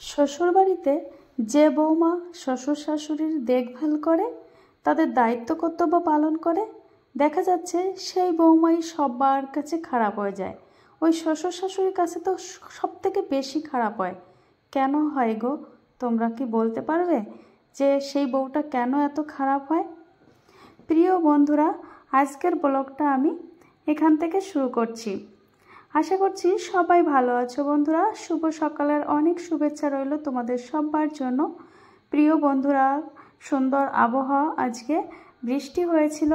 শ্বশুরবাড়িতে যে বৌমা শ্বশুর শাশুড়ির দেখভাল করে, তাদের দায়িত্ব কর্তব্য পালন করে, দেখা যাচ্ছে সেই বৌমাই সবার কাছে খারাপ হয়ে যায়। ওই শ্বশুর শাশুড়ির কাছে তো সব থেকে বেশি খারাপ হয়। কেন হয় গো? তোমরা কি বলতে পারবে যে সেই বউটা কেন এত খারাপ হয়? প্রিয় বন্ধুরা, আজকের ব্লগটা আমি এখান থেকে শুরু করছি। আশা করছি সবাই ভালো আছো বন্ধুরা। শুভ সকালের অনেক শুভেচ্ছা রইল তোমাদের সবার জন্য। প্রিয় বন্ধুরা, সুন্দর আবহাওয়া, আজকে বৃষ্টি হয়েছিল,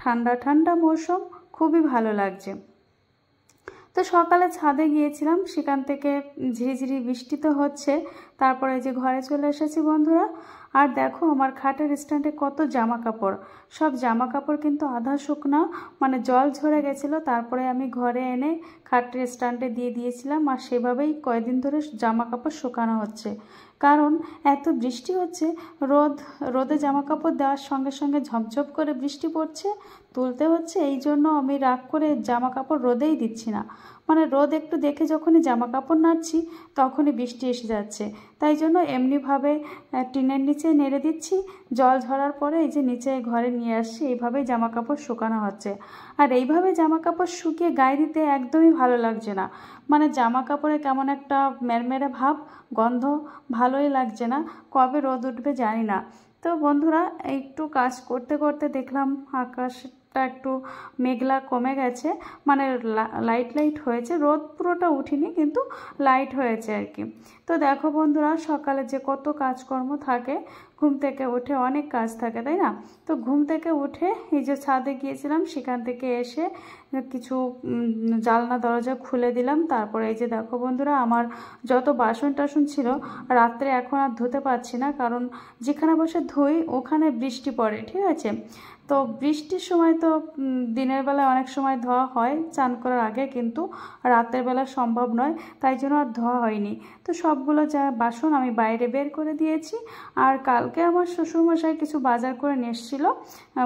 ঠান্ডা ঠান্ডা মৌসুম, খুবই ভালো লাগছে। তো সকালে ছাদে গিয়েছিলাম, সেখান থেকে ঝিরিঝিরি বৃষ্টি তো হচ্ছে, তারপরে যে ঘরে চলে এসেছি বন্ধুরা। আর দেখো আমার খাটের স্ট্যান্ডে কত জামা কাপড়, সব জামা কাপড় কিন্তু আধা শুকনা, মানে জল ঝরে গেছিলো, তারপরে আমি ঘরে এনে খাটের স্ট্যান্ডে দিয়ে দিয়েছিলাম। আর সেভাবেই কয়েকদিন ধরে জামা কাপড় শুকানো হচ্ছে, কারণ এত বৃষ্টি হচ্ছে, রোদে জামা কাপড় দেওয়ার সঙ্গে সঙ্গে ঝপঝপ করে বৃষ্টি পড়ছে, তুলতে হচ্ছে। এই জন্য আমি রাগ করে জামা কাপড় রোদেই দিচ্ছি না, মানে রোদ একটু দেখে যখনই জামা কাপড় নাড়ছি তখনই বৃষ্টি এসে যাচ্ছে, তাই জন্য এমনিভাবে টিনের নিচে নেড়ে দিচ্ছি। জল ঝরার পরে এই যে নিচে ঘরে নিয়ে আসছি, এইভাবেই জামা কাপড় শুকানো হচ্ছে। আর এইভাবে জামা কাপড় শুকিয়ে গায়ে দিতে একদমই ভালো লাগছে না, মানে জামা কাপড়ে কেমন একটা মেরমেরে ভাব, গন্ধ, ভালোই লাগছে না। কবে রোদ উঠবে জানি না। তো বন্ধুরা, একটু কাজ করতে করতে দেখলাম আকাশটা একটু মেঘলা কমে গেছে, মানে লাইট হয়েছে, রোদ পুরোটা উঠিনি কিন্তু লাইট হয়েছে আর কি। তো দেখো বন্ধুরা, সকালে যে কত কাজকর্ম থাকে, ঘুম থেকে উঠে অনেক কাজ থাকে, তাই না? তো ঘুম থেকে উঠে এই যে ছাদে গিয়েছিলাম, সেখান থেকে এসে কিছু জানলা দরজা খুলে দিলাম। তারপরে এই যে দেখো বন্ধুরা, আমার যত বাসন টাসন ছিল রাত্রে এখন আর ধুতে পারছি না, কারণ যেখানে বসে ধুই ওখানে বৃষ্টি পড়ে, ঠিক আছে? তো বৃষ্টির সময় তো দিনের বেলায় অনেক সময় ধোয়া হয় চান করার আগে, কিন্তু রাতের বেলা সম্ভব নয়, তাই জন্য আর ধোয়া হয়নি। তো সবগুলো যা বাসন আমি বাইরে বের করে দিয়েছি। আর কালকে আমার শ্বশুরমশাই কিছু বাজার করে নিয়ে এসেছিল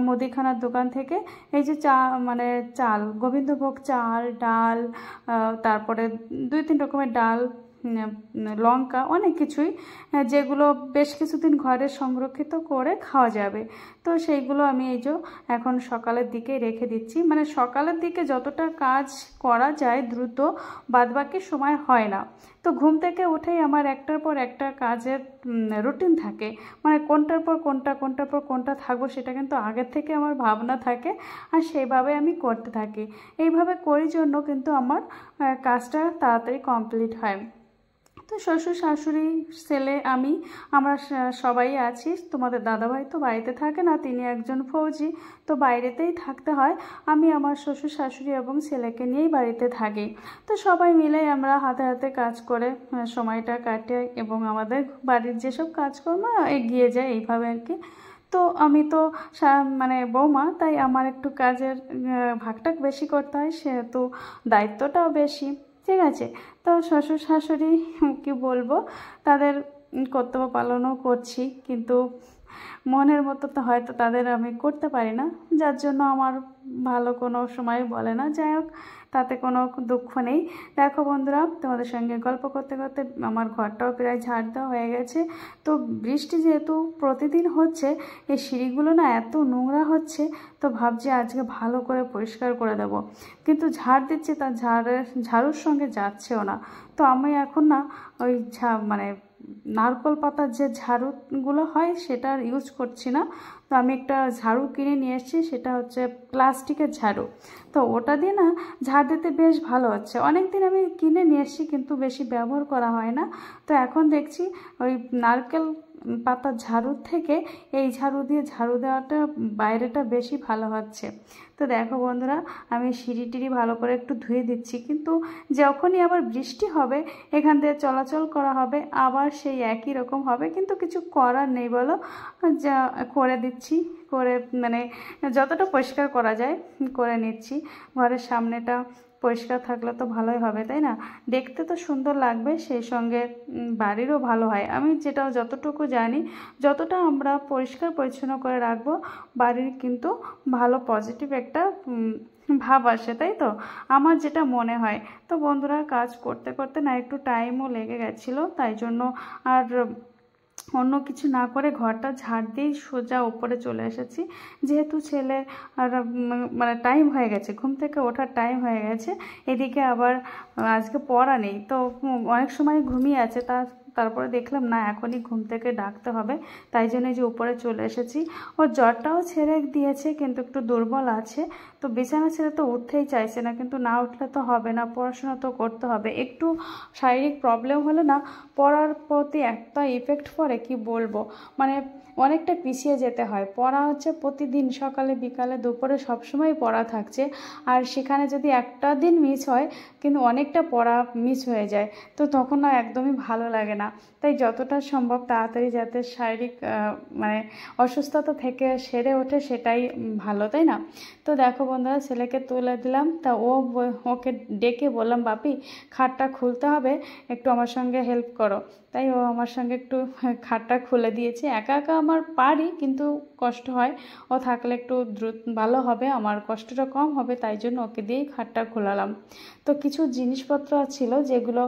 মুদিখানার দোকান থেকে। এই যে মানে চাল, গোবিন্দভোগ চাল, ডাল, তারপরে 2-3 রকমের ডাল, লঙ্কা, অনেক কিছুই, যেগুলো বেশ কিছুদিন ঘরে সংরক্ষিত করে খাওয়া যাবে। তো সেইগুলো আমি এই যে এখন সকালের দিকে রেখে দিচ্ছি, মানে সকালের দিকে যতটা কাজ করা যায় দ্রুত, বাদবাকি সময় হয় না। তো ঘুম থেকে উঠেই আমার একটার পর একটা কাজের রুটিন থাকে, মানে কোনটার পর কোনটা থাকবো সেটা কিন্তু আগের থেকে আমার ভাবনা থাকে, আর সেইভাবে আমি করতে থাকি। এইভাবে করি জন্য কিন্তু আমার কাজটা তাড়াতাড়ি কমপ্লিট হয়। তো শ্বশুর শাশুড়ি, ছেলে, আমরা সবাই আছি। তোমাদের দাদাভাই তো বাড়িতে থাকে না, তিনি একজন ফৌজি, তো বাইরেতেই থাকতে হয়। আমি আমার শ্বশুর শাশুড়ি এবং ছেলেকে নিয়েই বাড়িতে থাকি। তো সবাই মিলে আমরা হাতে হাতে কাজ করে সময়টা কাটে, এবং আমাদের বাড়ির যেসব কাজকর্ম এগিয়ে যায় এইভাবে আর কি। তো আমি তো মানে বৌমা, তাই আমার একটু কাজের ভাগটা বেশি করতে হয়, সেহেতু দায়িত্বটাও বেশি, ঠিক আছে? তো শ্বশুর শাশুড়ি কি বলবো, তাদের কর্তব্য পালনও করছি, কিন্তু মনের মতো তো হয়তো তাদের আমি করতে পারি না, যার জন্য আমার ভালো কোনো সময় বলে না। যাই হোক, তাতে কোনো দুঃখ নেই। দেখো বন্ধুরা, তোমাদের সঙ্গে গল্প করতে করতে আমার ঘরটাও প্রায় ঝাড় দেওয়া হয়ে গেছে। তো বৃষ্টি যেহেতু প্রতিদিন হচ্ছে, এই সিঁড়িগুলো না এত নোংরা হচ্ছে, তো ভাবছি আজকে ভালো করে পরিষ্কার করে দেব, কিন্তু ঝাড় দিচ্ছে, তার ঝাড়ুর সঙ্গে যাচ্ছেও না। তো আমি এখন না ওই মানে নারকোল পাতার যে ঝাড়ুগুলো হয় সেটা ইউজ করছি না। তো আমি একটা ঝাড়ু কিনে নিয়ে এসেছি, সেটা হচ্ছে প্লাস্টিকের ঝাড়ু। তো ওটা দিয়ে না ঝাড় দিতে বেশ ভালো হচ্ছে। অনেক দিন আমি কিনে নিয়ে এসেছি, কিন্তু বেশি ব্যবহার করা হয় না। তো এখন দেখছি ওই নারকেল পাতার ঝাড়ুর থেকে এই ঝাড়ু দিয়ে ঝাড়ু দেওয়াটা বাইরেটা বেশি ভালো হচ্ছে। তো দেখো বন্ধুরা, আমি সিঁড়ি টিড়ি ভালো করে একটু ধুয়ে দিচ্ছি, কিন্তু যখনই আবার বৃষ্টি হবে, এখান দিয়ে চলাচল করা হবে, আবার সেই একই রকম হবে, কিন্তু কিছু করার নেই বলো, যা করে দিচ্ছি, করে মানে যতটা পরিষ্কার করা যায় করে নিচ্ছি। ঘরের সামনেটা পরিষ্কার থাকলে তো ভালোই হবে, তাই না? দেখতে তো সুন্দর লাগবে, সেই সঙ্গে বাড়িরও ভালো হয়। আমি যতটুকু জানি, যতটা আমরা পরিষ্কার পরিচ্ছন্ন করে রাখবো, বাড়ির কিন্তু ভালো পজিটিভ একটা ভাব আসে, তাই তো? আমার যেটা মনে হয়। তো বন্ধুরা, কাজ করতে করতে না একটু টাইমও লেগে গেছিলো, তাই জন্য আর অন্য কিছু না করে ঘরটা ঝাড় দিয়েই সোজা উপরে চলে এসেছি। যেহেতু ছেলে আর মানে টাইম হয়ে গেছে, ঘুম থেকে ওঠার টাইম হয়ে গেছে, এদিকে আবার আজকে পড়া নেই, তো অনেক সময় ঘুমিয়ে আছে, তারপরে দেখলাম না এখনই ঘুম থেকে ডাকতে হবে, তাই জন্য যে উপরে চলে এসেছি। ওর জ্বরটাও ছেড়ে দিয়েছে, কিন্তু একটু দুর্বল আছে, তো বিছানা ছেড়ে তো উঠতেই চাইছে না, কিন্তু না উঠলে তো হবে না, পড়াশোনা তো করতে হবে। একটু শারীরিক প্রবলেম হলে না পড়ার প্রতি একটা ইফেক্ট পড়ে, কি বলবো, মানে অনেকটা পিছিয়ে যেতে হয়। পড়া হচ্ছে প্রতিদিন সকালে বিকালে দুপুরে সবসময় পড়া থাকছে, আর সেখানে যদি একটা দিন মিস হয় কিন্তু অনেকটা পড়া মিস হয়ে যায়, তো তখন না একদমই ভালো লাগে না। তাই যতটা সম্ভব তাড়াতাড়ি যাতে শারীরিক মানে অসুস্থতা থেকে সেরে ওঠে সেটাই ভালো, তাই না? তো দেখো বন্ধুরা, ছেলেকে তুলে দিলাম, তা ওকে ডেকে বললাম, বাপি খাটটা খুলতে হবে, একটু আমার সঙ্গে হেল্প করো। তাই ও আমার সঙ্গে একটু খাটটা খুলে দিয়েছে। একা একা আমার পারি, কিন্তু কষ্ট হয়, ও থাকলে একটু দ্রুত ভালো হবে, আমার কষ্টটা কম হবে, তাই জন্য ওকে দিয়েই খাটটা খোলালাম। তো কিছু জিনিসপত্র ছিল যেগুলো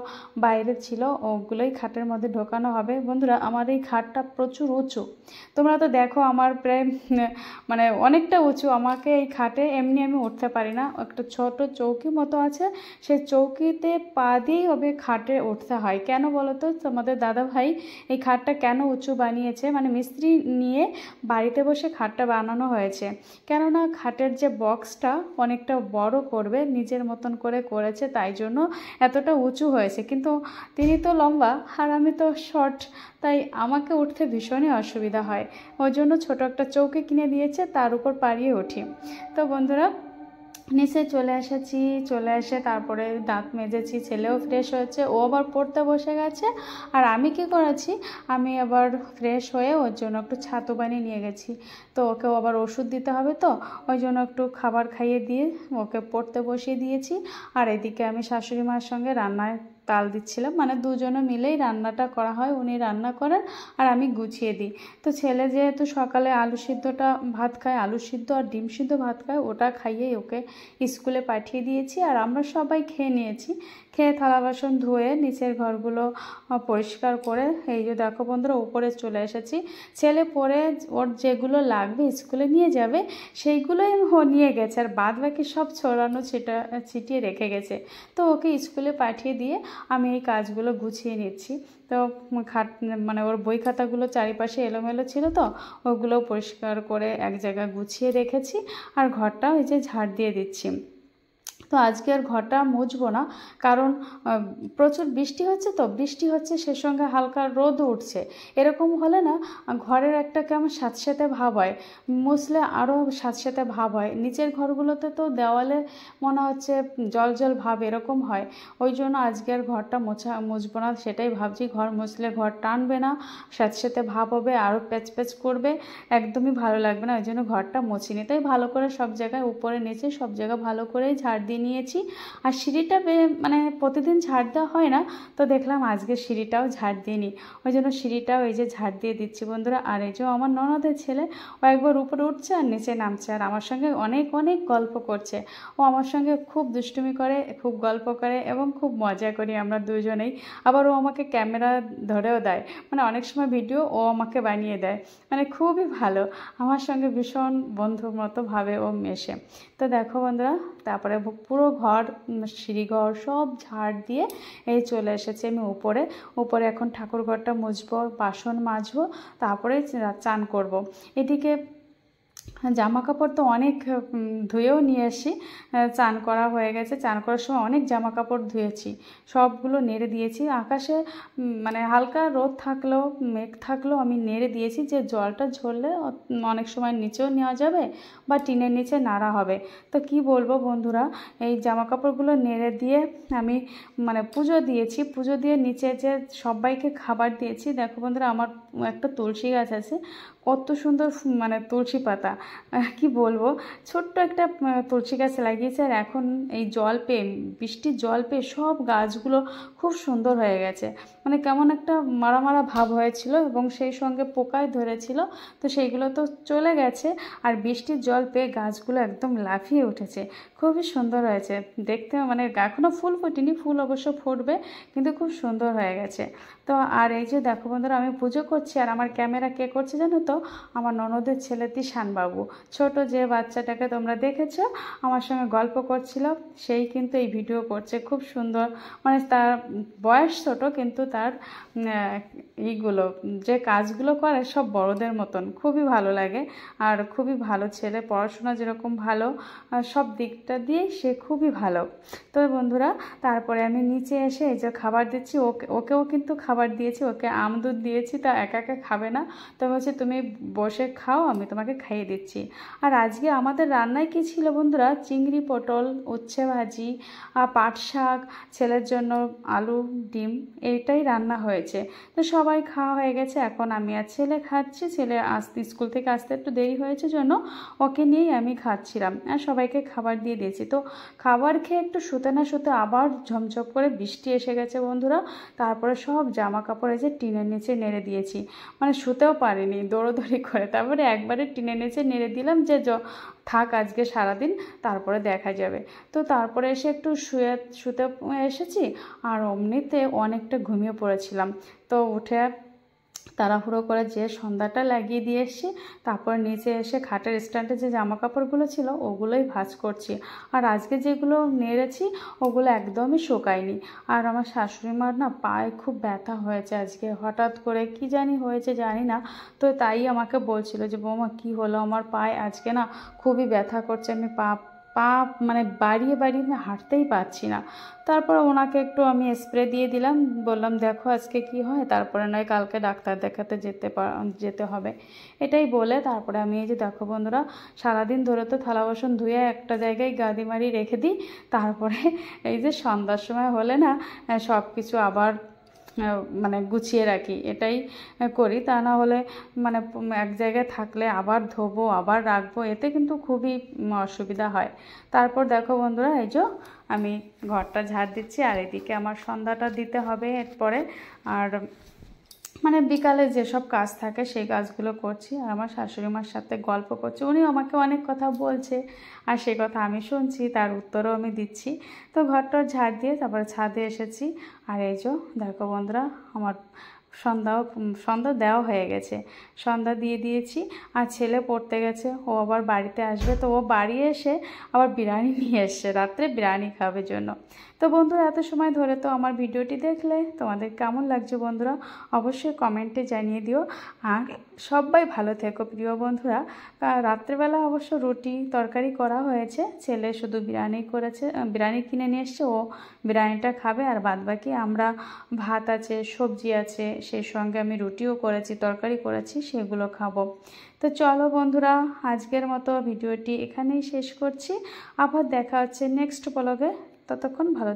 বাইরে ছিল, ওগুলোই খাটের মধ্যে ঢোকানো হবে। বন্ধুরা, আমার এই খাটটা প্রচুর উঁচু, তোমরা তো দেখো আমার প্রায় মানে অনেকটা উঁচু। আমাকে এই খাটে এমনি আমি উঠতে পারি না, একটা ছোট চৌকি মতো আছে, সেই চৌকিতে পা দিয়েই হবে খাটে উঠতে হয়। কেন বলো তো? তোমাদের দাদা ভাই এই খাটটা কেন উঁচু বানিয়েছে, মানে মিস্ত্রি নিয়ে বাড়িতে বসে খাটটা বানানো হয়েছে, কেননা খাটের যে বক্সটা অনেকটা বড় করবে, নিজের মতন করে করেছে, তাই জন্য এতটা উঁচু হয়েছে। কিন্তু তিনি তো লম্বা আর আমি তো শর্ট, তাই আমাকে উঠতে ভীষণই অসুবিধা হয়। ওই জন্য ছোটো একটা চৌকি কিনে দিয়েছে, তার উপর পাড়িয়ে উঠি। তো বন্ধুরা, নিচে চলে এসেছি, চলে এসে তারপরে দাঁত মেজেছি, ছেলেও ফ্রেশ হয়েছে, ও আবার পড়তে বসে গেছে। আর আমি কি করেছি, আমি আবার ফ্রেশ হয়ে ওর জন্য একটু ছাতু বানিয়ে নিয়ে গেছি। তো ওকেও আবার ওষুধ দিতে হবে, তো ওই জন্য একটু খাবার খাইয়ে দিয়ে ওকে পড়তে বসিয়ে দিয়েছি। আর এদিকে আমি শাশুড়ি মায়ের সঙ্গে রান্নায় তাল দিচ্ছিলাম, মানে দুজনে মিলেই রান্নাটা করা হয়, উনি রান্না করেন আর আমি গুছিয়ে দিই। তো ছেলে যেহেতু সকালে আলু সিদ্ধটা ভাত খায়, আলু সিদ্ধ আর ডিম সিদ্ধ ভাত খায়, ওটা খাইয়েই ওকে স্কুলে পাঠিয়ে দিয়েছি। আর আমরা সবাই খেয়ে নিয়েছি। খেয়ে থালা বাসন ধুয়ে নিচের ঘরগুলো পরিষ্কার করে এই যে দেখো বন্ধুরা, উপরে চলে এসেছি। ছেলে পরে ওর যেগুলো লাগবে স্কুলে নিয়ে যাবে সেইগুলোই ও নিয়ে গেছে, আর বাদ বাকি সব ছড়ানো ছিটিয়ে রেখে গেছে। তো ওকে স্কুলে পাঠিয়ে দিয়ে আমি এই কাজগুলো গুছিয়ে নিচ্ছি। তো মানে ওর বই খাতাগুলো চারিপাশে এলোমেলো ছিল, তো ওগুলো পরিষ্কার করে এক জায়গায় গুছিয়ে রেখেছি। আর ঘরটাও এই যে ঝাড় দিয়ে দিচ্ছি। তো আজকে আর ঘরটা মুছবো না, কারণ প্রচুর বৃষ্টি হচ্ছে, তো বৃষ্টি হচ্ছে সে সঙ্গে হালকা রোদও উঠছে। এরকম হলে না ঘরের একটা কেমন স্যাঁতস্যাঁতে ভাব হয়, মুছলে আরও স্যাঁতস্যাঁতে ভাব হয়। নিচের ঘরগুলোতে তো দেওয়ালে মনে হচ্ছে জল জল ভাব এরকম হয়। ওই জন্য আজকে আর ঘরটা মুছবো না, সেটাই ভাবছি। ঘর মুছলে ঘর টানবে না, স্যাঁতস্যাঁতে ভাব হবে, আরও প্যাচ প্যাচ করবে, একদমই ভালো লাগবে না। ওই জন্য ঘরটা মুছিনি। তাই ভালো করে সব জায়গায় উপরে নিচে সব জায়গা ভালো করেই ঝাড় দিয়ে নিয়েছি। আর সিঁড়িটা মানে প্রতিদিন ঝাড় দেওয়া হয় না, তো দেখলাম আজকে সিঁড়িটাও ঝাড় দিয়ে নিই, ওই জন্য সিঁড়িটাও এই যে ঝাড় দিয়ে দিচ্ছি বন্ধুরা। আর এই যে আমার ননদের ছেলে, ও একবার উপরে উঠছে আর নিচে নামছে, আর আমার সঙ্গে অনেক অনেক গল্প করছে। ও আমার সঙ্গে খুব দুষ্টুমি করে, খুব গল্প করে এবং খুব মজা করি আমরা দুজনেই। আবার ও আমাকে ক্যামেরা ধরেও দেয়, মানে অনেক সময় ভিডিও ও আমাকে বানিয়ে দেয়, মানে খুবই ভালো, আমার সঙ্গে ভীষণ বন্ধুর মতো ভাবে ও মেশে। তো দেখো বন্ধুরা, তারপরে পুরো ঘর সিঁড়িঘর সব ঝাড় দিয়ে এই চলে এসেছি আমি উপরে। এখন ঠাকুর ঘরটা মুছবো, বাসন মাজবো, তারপরে চান করব। এদিকে জামা কাপড় তো অনেক ধুয়েও নিয়ে আসি, চান করা হয়ে গেছে, চান করার সময় অনেক জামা কাপড় ধুয়েছি, সবগুলো নেড়ে দিয়েছি। আকাশে মানে হালকা রোদ থাকলেও মেঘ থাকলেও আমি নেড়ে দিয়েছি, যে জলটা ঝরলে অনেক সময় নিচেও নেওয়া যাবে বা টিনের নিচে নাড়া হবে। তো কি বলবো বন্ধুরা, এই জামা কাপড়গুলো নেড়ে দিয়ে আমি মানে পুজো দিয়েছি, পুজো দিয়ে নিচে যে সবাইকে খাবার দিয়েছি। দেখো বন্ধুরা, আমার একটা তুলসী গাছ আছে, কত সুন্দর মানে তুলসী পাতা, কি বলবো, ছোট্ট একটা তুলসী গাছ লাগিয়েছে। আর এখন এই জল পেয়ে, বৃষ্টির জল পেয়ে সব গাছগুলো খুব সুন্দর হয়ে গেছে। মানে কেমন একটা মারা মারা ভাব হয়েছিল এবং সেই সঙ্গে পোকায় ধরেছিল, তো সেইগুলো তো চলে গেছে। আর বৃষ্টির জল পেয়ে গাছগুলো একদম লাফিয়ে উঠেছে, খুবই সুন্দর হয়েছে দেখতে। মানে এখনও ফুল ফোটেনি, ফুল অবশ্য ফুটবে, কিন্তু খুব সুন্দর হয়ে গেছে। তো আর এই যে দেখো বন্ধুরা, আমি পুজো করছি আর আমার ক্যামেরা কে করছে জানো তো, আমার ননদের ছেলে তিশানবাবু, ছোট যে বাচ্চাটাকে তোমরা দেখেছো আমার সঙ্গে গল্প করছিল, সেই কিন্তু এই ভিডিও করছে। খুব সুন্দর, মানে তার বয়স ছোট কিন্তু তার এইগুলো যে কাজগুলো করে সব বড়দের মতন, খুবই ভালো লাগে। আর খুবই ভালো ছেলে, পড়াশোনা যেরকম ভালো, সব দিকটা দিয়ে সে খুবই ভালো। তো বন্ধুরা, তারপরে আমি নিচে এসে এই যে খাবার দিচ্ছি, ওকেও কিন্তু খাবার দিয়েছি, ওকে আম দুধ দিয়েছি। তা একা একা খাবে না, তো বলছে তুমি বসে খাও, আমি তোমাকে খাইয়ে দিচ্ছি। আর আজকে আমাদের রান্নায় কী ছিল বন্ধুরা, চিংড়ি পটল, উচ্ছে ভাজি, পাট শাক, ছেলের জন্য আলু ডিম, এইটাই রান্না হয়েছে। তো সবাই খাওয়া হয়ে গেছে, এখন আমি আর ছেলে খাচ্ছি। ছেলে আসতে, স্কুল থেকে আসতে একটু দেরি হয়েছে জন্য ওকে নিয়েই আমি খাচ্ছিলাম, আর সবাইকে খাবার দিয়ে দিয়েছি। তো খাবার খেয়ে একটু শুতে না শুতে আবার ঝমঝম করে বৃষ্টি এসে গেছে বন্ধুরা। তারপরে সব জামা কাপড় এই যে টিনের নিচে নেড়ে দিয়েছি, মানে শুতেও পারিনি, দৌড়োদৌড়ি করে। তারপরে একবারে টিনের নিচে নেড়ে দিলাম যে থাক আজকে সারাদিন, তারপরে দেখা যাবে। তো তারপরে এসে একটু শুতে এসেছি, আর অমনিতে অনেকটা ঘুমিয়ে পড়েছিলাম। তো উঠে তাড়াহুড়ো করে যে সন্ধ্যাটা লাগিয়ে দিয়ে এসেছি, তারপর নিচে এসে খাটের স্ট্যান্ডে যে জামা কাপড়গুলো ছিল ওগুলোই ভাঁজ করছি। আর আজকে যেগুলো নেড়েছি ওগুলো একদমই শুকায়নি। আর আমার শাশুড়ি মার না পায়ে খুব ব্যথা হয়েছে আজকে, হঠাৎ করে কি জানি হয়েছে জানি না। তো তাই আমাকে বলছিল যে বৌমা কী হলো, আমার পায়ে আজকে না খুবই ব্যথা করছে, আমি পা মানে বাড়িয়ে বাড়িয়ে আমি হাঁটতেই পারছি না। তারপর ওনাকে একটু আমি স্প্রে দিয়ে দিলাম, বললাম দেখো আজকে কি হয়, তারপরে নয় কালকে ডাক্তার দেখাতে যেতে হবে, এটাই বলে তারপরে আমি এই যে দেখো বন্ধুরা, সারাদিন ধরে তো থালা বাসন ধুয়ে একটা জায়গায় গাদি মারি রেখে দিই। তারপরে এই যে সন্ধ্যার সময় হলে না সব কিছু আবার মানে গুছিয়ে রাখি, এটাই করি। তা না হলে মানে এক জায়গায় থাকলে আবার ধোবো আবার রাখবো, এতে কিন্তু খুবই অসুবিধা হয়। তারপর দেখো বন্ধুরা, এই যে আমি ঘরটা ঝাড় দিচ্ছি, আর এদিকে আমার সন্ধ্যাটা দিতে হবে এরপরে। আর মানে বিকালে যেসব কাজ থাকে সেই কাজগুলো করছি, আর আমার শাশুড়ি মার সাথে গল্প করছি। উনি আমাকে অনেক কথা বলছে আর সেই কথা আমি শুনছি, তার উত্তরও আমি দিচ্ছি। তো ঘরটার ঝাড় দিয়ে তারপরে ছাদে এসেছি। আর এই যে দেখো বন্ধুরা, আমার সন্ধ্যা দেওয়া হয়ে গেছে, সন্ধ্যা দিয়ে দিয়েছি। আর ছেলে পড়তে গেছে, ও আবার বাড়িতে আসবে, তো ও বাড়ি এসে আবার বিরিয়ানি নিয়ে এসছে, রাত্রে বিরিয়ানি খাওয়ার জন্য। তো বন্ধুরা, এত সময় ধরে তো আমার ভিডিওটি দেখলে তোমাদের কেমন লাগছে বন্ধুরা অবশ্যই কমেন্টে জানিয়ে দিও। আর সবাই ভালো থেকো প্রিয় বন্ধুরা। রাত্রেবেলা অবশ্য রুটি তরকারি করা হয়েছে, ছেলে শুধু বিরিয়ানি করেছে, বিরিয়ানি কিনে নিয়ে এসছে, ও বিরিয়ানিটা খাবে। আর বাদবাকি আমরা ভাত আছে, সবজি আছে, সেই সঙ্গে আমি রুটিও করেছি, তরকারি করেছি, সেগুলো খাবো। তো চলো বন্ধুরা, আজকের মতো ভিডিওটি এখানেই শেষ করছি। আবার দেখা হচ্ছে নেক্সট ব্লগে, ততক্ষণ ভালো